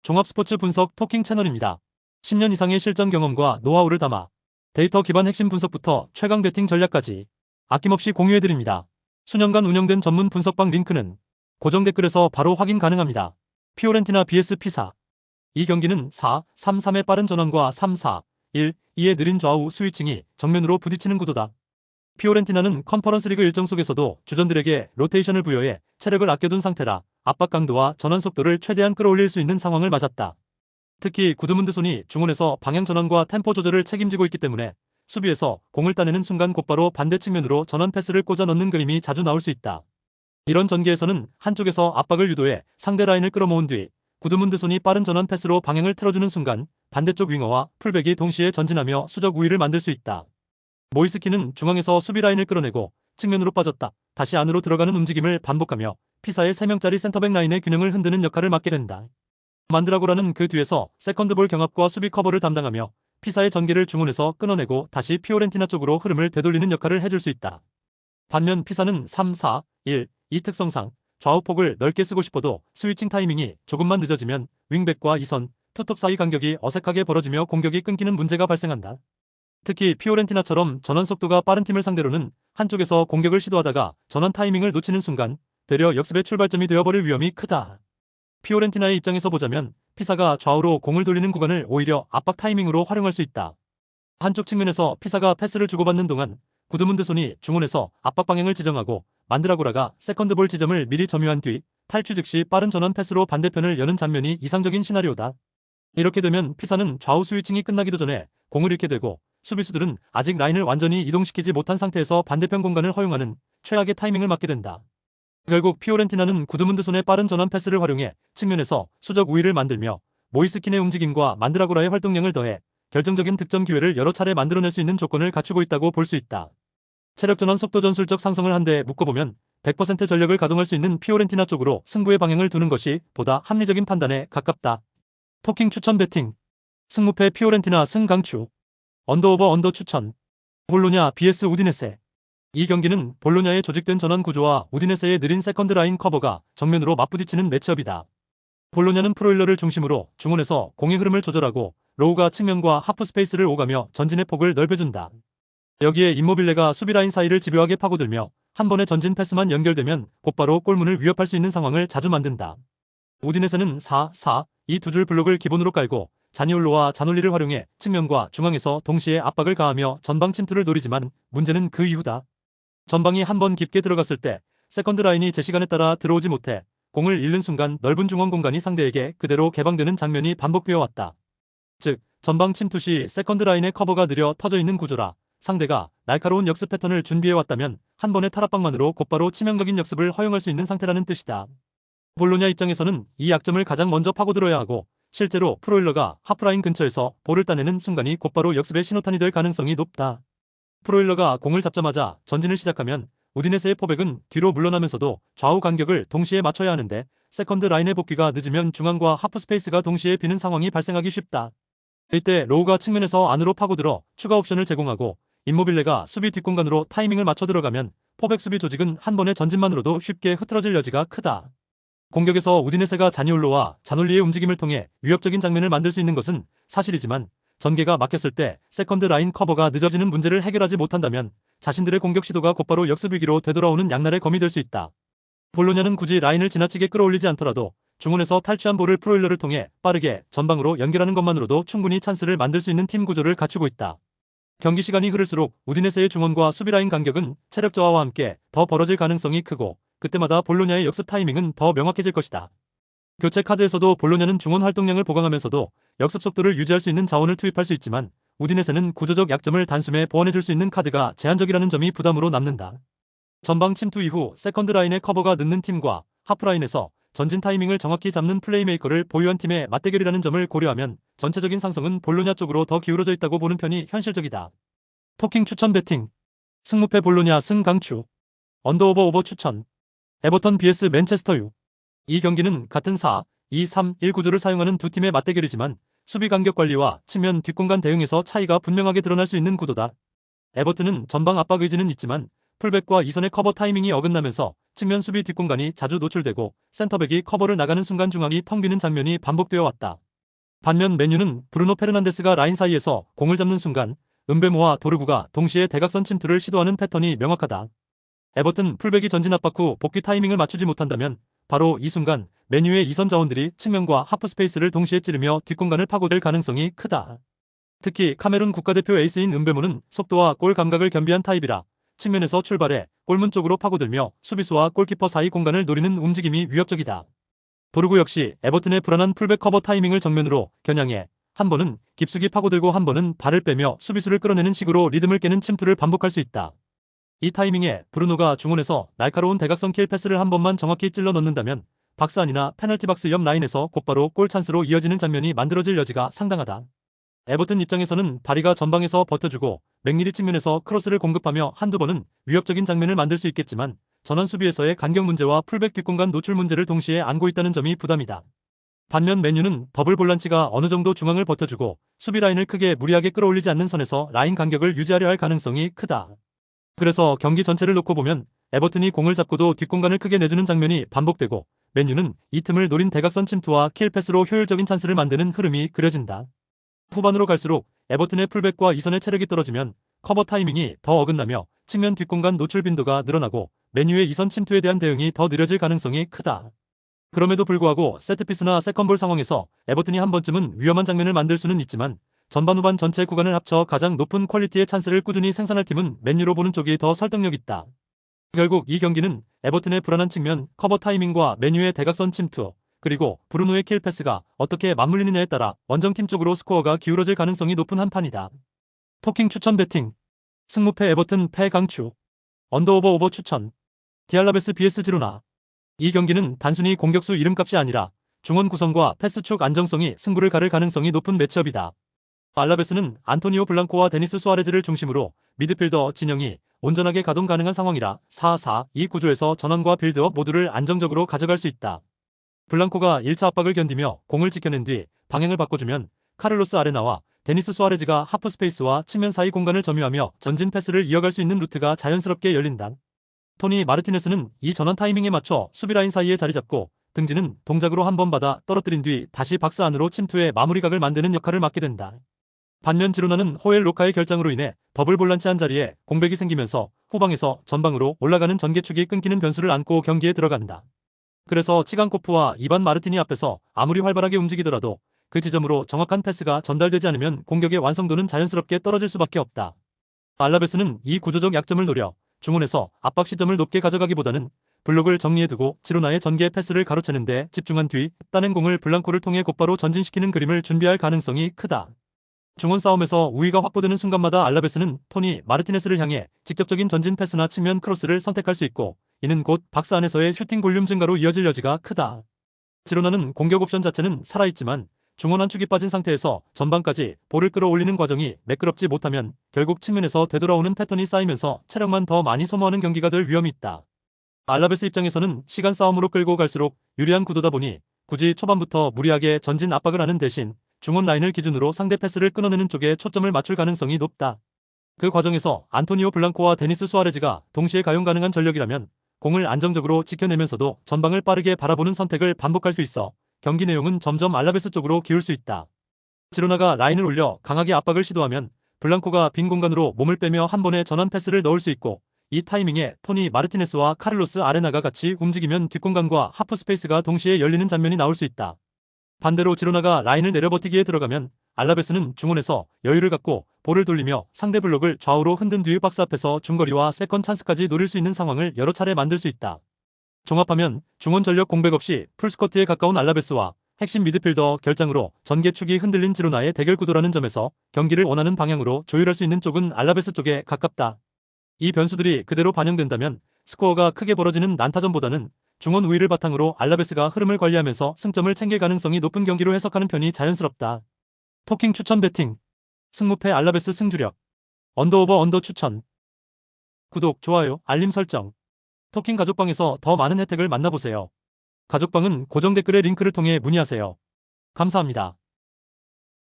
종합 스포츠 분석 토킹 채널입니다. 10년 이상의 실전 경험과 노하우를 담아 데이터 기반 핵심 분석부터 최강 배팅 전략까지 아낌없이 공유해드립니다. 수년간 운영된 전문 분석방 링크는 고정 댓글에서 바로 확인 가능합니다. 피오렌티나 vs 피사. 이 경기는 4-3-3의 빠른 전환과 3-4-1-2의 느린 좌우 스위칭이 정면으로 부딪히는 구도다. 피오렌티나는 컨퍼런스 리그 일정 속에서도 주전들에게 로테이션을 부여해 체력을 아껴둔 상태라 압박 강도와 전환 속도를 최대한 끌어올릴 수 있는 상황을 맞았다. 특히 구드문드손이 중원에서 방향 전환과 템포 조절을 책임지고 있기 때문에 수비에서 공을 따내는 순간 곧바로 반대 측면으로 전환 패스를 꽂아 넣는 그림이 자주 나올 수 있다. 이런 전개에서는 한쪽에서 압박을 유도해 상대 라인을 끌어모은 뒤 구드문드손이 빠른 전환 패스로 방향을 틀어주는 순간 반대쪽 윙어와 풀백이 동시에 전진하며 수적 우위를 만들 수 있다. 모이스키는 중앙에서 수비 라인을 끌어내고 측면으로 빠졌다 다시 안으로 들어가는 움직임을 반복하며 피사의 3명짜리 센터백 라인의 균형을 흔드는 역할을 맡게 된다. 만드라고라는 그 뒤에서 세컨드볼 경합과 수비 커버를 담당하며 피사의 전개를 중원에서 끊어내고 다시 피오렌티나 쪽으로 흐름을 되돌리는 역할을 해줄 수 있다. 반면 피사는 3-4-1-2 특성상 좌우폭을 넓게 쓰고 싶어도 스위칭 타이밍이 조금만 늦어지면 윙백과 2선, 투톱 사이 간격이 어색하게 벌어지며 공격이 끊기는 문제가 발생한다. 특히 피오렌티나처럼 전환 속도가 빠른 팀을 상대로는 한쪽에서 공격을 시도하다가 전환 타이밍을 놓치는 순간 되려 역습의 출발점이 되어버릴 위험이 크다. 피오렌티나의 입장에서 보자면 피사가 좌우로 공을 돌리는 구간을 오히려 압박 타이밍으로 활용할 수 있다. 한쪽 측면에서 피사가 패스를 주고받는 동안 구드문드손이 중원에서 압박 방향을 지정하고 만드라고라가 세컨드볼 지점을 미리 점유한 뒤 탈취 즉시 빠른 전환 패스로 반대편을 여는 장면이 이상적인 시나리오다. 이렇게 되면 피사는 좌우 스위칭이 끝나기도 전에 공을 잃게 되고 수비수들은 아직 라인을 완전히 이동시키지 못한 상태에서 반대편 공간을 허용하는 최악의 타이밍을 맞게 된다. 결국 피오렌티나는 구드문드손의 빠른 전환 패스를 활용해 측면에서 수적 우위를 만들며 모이스킨의 움직임과 만드라고라의 활동량을 더해 결정적인 득점 기회를 여러 차례 만들어낼 수 있는 조건을 갖추고 있다고 볼 수 있다. 체력 전환 속도 전술적 상성을 한데 묶어보면 100% 전력을 가동할 수 있는 피오렌티나 쪽으로 승부의 방향을 두는 것이 보다 합리적인 판단에 가깝다. 토킹 추천 배팅. 승무패 피오렌티나 승강추. 언더오버 언더 추천. 볼로냐 vs 우디네세. 이 경기는 볼로냐의 조직된 전환 구조와 우디네세의 느린 세컨드 라인 커버가 정면으로 맞부딪히는 매치업이다. 볼로냐는 프로일러를 중심으로 중원에서 공의 흐름을 조절하고 로우가 측면과 하프 스페이스를 오가며 전진의 폭을 넓혀준다. 여기에 임모빌레가 수비 라인 사이를 집요하게 파고들며 한 번의 전진 패스만 연결되면 곧바로 골문을 위협할 수 있는 상황을 자주 만든다. 우디네세는 4-4-2 두 줄 블록을 기본으로 깔고 자니올로와 자놀리를 활용해 측면과 중앙에서 동시에 압박을 가하며 전방 침투를 노리지만 문제는 그 이후다. 전방이 한 번 깊게 들어갔을 때 세컨드 라인이 제 시간에 따라 들어오지 못해 공을 잃는 순간 넓은 중원 공간이 상대에게 그대로 개방되는 장면이 반복되어 왔다. 즉, 전방 침투 시 세컨드 라인의 커버가 느려 터져 있는 구조라 상대가 날카로운 역습 패턴을 준비해왔다면 한 번의 탈압박만으로 곧바로 치명적인 역습을 허용할 수 있는 상태라는 뜻이다. 볼로냐 입장에서는 이 약점을 가장 먼저 파고들어야 하고 실제로 프로일러가 하프라인 근처에서 볼을 따내는 순간이 곧바로 역습의 신호탄이 될 가능성이 높다. 프로일러가 공을 잡자마자 전진을 시작하면 우디네세의 포백은 뒤로 물러나면서도 좌우 간격을 동시에 맞춰야 하는데 세컨드 라인의 복귀가 늦으면 중앙과 하프 스페이스가 동시에 비는 상황이 발생하기 쉽다. 이때 로우가 측면에서 안으로 파고들어 추가 옵션을 제공하고 임모빌레가 수비 뒷공간으로 타이밍을 맞춰 들어가면 포백 수비 조직은 한 번의 전진만으로도 쉽게 흐트러질 여지가 크다. 공격에서 우디네세가 자니올로와 자놀리의 움직임을 통해 위협적인 장면을 만들 수 있는 것은 사실이지만 전개가 막혔을 때 세컨드 라인 커버가 늦어지는 문제를 해결하지 못한다면 자신들의 공격 시도가 곧바로 역습 위기로 되돌아오는 양날의 검이 될 수 있다. 볼로냐는 굳이 라인을 지나치게 끌어올리지 않더라도 중원에서 탈취한 볼을 프로일러를 통해 빠르게 전방으로 연결하는 것만으로도 충분히 찬스를 만들 수 있는 팀 구조를 갖추고 있다. 경기 시간이 흐를수록 우디네세의 중원과 수비 라인 간격은 체력 저하와 함께 더 벌어질 가능성이 크고 그때마다 볼로냐의 역습 타이밍은 더 명확해질 것이다. 교체 카드에서도 볼로냐는 중원 활동량을 보강하면서도 역습 속도를 유지할 수 있는 자원을 투입할 수 있지만 우디네세는 구조적 약점을 단숨에 보완해줄 수 있는 카드가 제한적이라는 점이 부담으로 남는다. 전방 침투 이후 세컨드 라인의 커버가 늦는 팀과 하프라인에서 전진 타이밍을 정확히 잡는 플레이메이커를 보유한 팀의 맞대결이라는 점을 고려하면 전체적인 상성은 볼로냐 쪽으로 더 기울어져 있다고 보는 편이 현실적이다. 토킹 추천 배팅. 승무패 볼로냐 승강추. 언더오버 오버 추천. 에버턴 vs 맨체스터 유. 이 경기는 같은 4-2-3-1 구조를 사용하는 두 팀의 맞대결이지만 수비 간격 관리와 측면 뒷공간 대응에서 차이가 분명하게 드러날 수 있는 구도다. 에버튼은 전방 압박 의지는 있지만 풀백과 이선의 커버 타이밍이 어긋나면서 측면 수비 뒷공간이 자주 노출되고 센터백이 커버를 나가는 순간 중앙이 텅 비는 장면이 반복되어 왔다. 반면 맨유는 브루노 페르난데스가 라인 사이에서 공을 잡는 순간 은베모와 도르구가 동시에 대각선 침투를 시도하는 패턴이 명확하다. 에버튼 풀백이 전진 압박 후 복귀 타이밍을 맞추지 못한다면 바로 이 순간 맨유의 이선 자원들이 측면과 하프 스페이스를 동시에 찌르며 뒷공간을 파고들 가능성이 크다. 특히 카메룬 국가대표 에이스인 은베모는 속도와 골 감각을 겸비한 타입이라 측면에서 출발해 골문 쪽으로 파고들며 수비수와 골키퍼 사이 공간을 노리는 움직임이 위협적이다. 도르구 역시 에버튼의 불안한 풀백 커버 타이밍을 정면으로 겨냥해 한 번은 깊숙이 파고들고 한 번은 발을 빼며 수비수를 끌어내는 식으로 리듬을 깨는 침투를 반복할 수 있다. 이 타이밍에 브루노가 중원에서 날카로운 대각선 킬 패스를 한 번만 정확히 찔러 넣는다면 박스 안이나 페널티 박스 옆 라인에서 곧바로 골 찬스로 이어지는 장면이 만들어질 여지가 상당하다. 에버튼 입장에서는 바리가 전방에서 버텨주고 맥니리 측면에서 크로스를 공급하며 한두 번은 위협적인 장면을 만들 수 있겠지만 전환 수비에서의 간격 문제와 풀백 뒷공간 노출 문제를 동시에 안고 있다는 점이 부담이다. 반면 맨유는 더블 볼란치가 어느 정도 중앙을 버텨주고 수비 라인을 크게 무리하게 끌어올리지 않는 선에서 라인 간격을 유지하려 할 가능성이 크다. 그래서 경기 전체를 놓고 보면 에버튼이 공을 잡고도 뒷공간을 크게 내주는 장면이 반복되고 맨유는 이 틈을 노린 대각선 침투와 킬 패스로 효율적인 찬스를 만드는 흐름이 그려진다. 후반으로 갈수록 에버튼의 풀백과 이선의 체력이 떨어지면 커버 타이밍이 더 어긋나며 측면 뒷공간 노출 빈도가 늘어나고 맨유의 이선 침투에 대한 대응이 더 느려질 가능성이 크다. 그럼에도 불구하고 세트피스나 세컨볼 상황에서 에버튼이 한 번쯤은 위험한 장면을 만들 수는 있지만 전반 후반 전체 구간을 합쳐 가장 높은 퀄리티의 찬스를 꾸준히 생산할 팀은 맨유로 보는 쪽이 더 설득력 있다. 결국 이 경기는 에버튼의 불안한 측면 커버 타이밍과 맨유의 대각선 침투 그리고 브루노의 킬 패스가 어떻게 맞물리느냐에 따라 원정팀 쪽으로 스코어가 기울어질 가능성이 높은 한판이다. 토킹 추천 배팅 승무패 에버튼 패 강추 언더오버 오버 추천 디알라베스 vs 지로나 이 경기는 단순히 공격수 이름값이 아니라 중원 구성과 패스축 안정성이 승부를 가를 가능성이 높은 매치업이다. 알라베스는 안토니오 블랑코와 데니스 수아레즈를 중심으로 미드필더 진영이 온전하게 가동 가능한 상황이라 4-4-2 구조에서 전환과 빌드업 모두를 안정적으로 가져갈 수 있다. 블랑코가 1차 압박을 견디며 공을 지켜낸 뒤 방향을 바꿔주면 카를로스 아레나와 데니스 수아레즈가 하프 스페이스와 측면 사이 공간을 점유하며 전진 패스를 이어갈 수 있는 루트가 자연스럽게 열린다. 토니 마르티네스는 이 전환 타이밍에 맞춰 수비라인 사이에 자리 잡고 등지는 동작으로 한 번 받아 떨어뜨린 뒤 다시 박스 안으로 침투해 마무리각을 만드는 역할을 맡게 된다. 반면 지로나는 호엘 로카의 결장으로 인해 더블 볼란치 한 자리에 공백이 생기면서 후방에서 전방으로 올라가는 전개축이 끊기는 변수를 안고 경기에 들어간다. 그래서 치간코프와 이반 마르티니 앞에서 아무리 활발하게 움직이더라도 그 지점으로 정확한 패스가 전달되지 않으면 공격의 완성도는 자연스럽게 떨어질 수밖에 없다. 알라베스는 이 구조적 약점을 노려 중원에서 압박 시점을 높게 가져가기보다는 블록을 정리해두고 지로나의 전개 패스를 가로채는 데 집중한 뒤 따낸 공을 블랑코를 통해 곧바로 전진시키는 그림을 준비할 가능성이 크다. 중원 싸움에서 우위가 확보되는 순간마다 알라베스는 토니 마르티네스를 향해 직접적인 전진 패스나 측면 크로스를 선택할 수 있고 이는 곧 박스 안에서의 슈팅 볼륨 증가로 이어질 여지가 크다. 지로나는 공격 옵션 자체는 살아있지만 중원 한 축이 빠진 상태에서 전방까지 볼을 끌어올리는 과정이 매끄럽지 못하면 결국 측면에서 되돌아오는 패턴이 쌓이면서 체력만 더 많이 소모하는 경기가 될 위험이 있다. 알라베스 입장에서는 시간 싸움으로 끌고 갈수록 유리한 구도다 보니 굳이 초반부터 무리하게 전진 압박을 하는 대신 중원 라인을 기준으로 상대 패스를 끊어내는 쪽에 초점을 맞출 가능성이 높다. 그 과정에서 안토니오 블랑코와 데니스 수아레즈가 동시에 가용 가능한 전력이라면 공을 안정적으로 지켜내면서도 전방을 빠르게 바라보는 선택을 반복할 수 있어 경기 내용은 점점 알라베스 쪽으로 기울 수 있다. 지로나가 라인을 올려 강하게 압박을 시도하면 블랑코가 빈 공간으로 몸을 빼며 한 번에 전환 패스를 넣을 수 있고 이 타이밍에 토니 마르티네스와 카를로스 아레나가 같이 움직이면 뒷공간과 하프 스페이스가 동시에 열리는 장면이 나올 수 있다. 반대로 지로나가 라인을 내려버티기에 들어가면 알라베스는 중원에서 여유를 갖고 볼을 돌리며 상대 블록을 좌우로 흔든 뒤 박스 앞에서 중거리와 세컨 찬스까지 노릴 수 있는 상황을 여러 차례 만들 수 있다. 종합하면 중원 전력 공백 없이 풀스쿼트에 가까운 알라베스와 핵심 미드필더 결장으로 전개축이 흔들린 지로나의 대결 구도라는 점에서 경기를 원하는 방향으로 조율할 수 있는 쪽은 알라베스 쪽에 가깝다. 이 변수들이 그대로 반영된다면 스코어가 크게 벌어지는 난타전보다는 중원 우위를 바탕으로 알라베스가 흐름을 관리하면서 승점을 챙길 가능성이 높은 경기로 해석하는 편이 자연스럽다. 토킹 추천 배팅 승무패 알라베스 승주력 언더오버 언더 추천 구독, 좋아요, 알림 설정 토킹 가족방에서 더 많은 혜택을 만나보세요. 가족방은 고정 댓글의 링크를 통해 문의하세요. 감사합니다.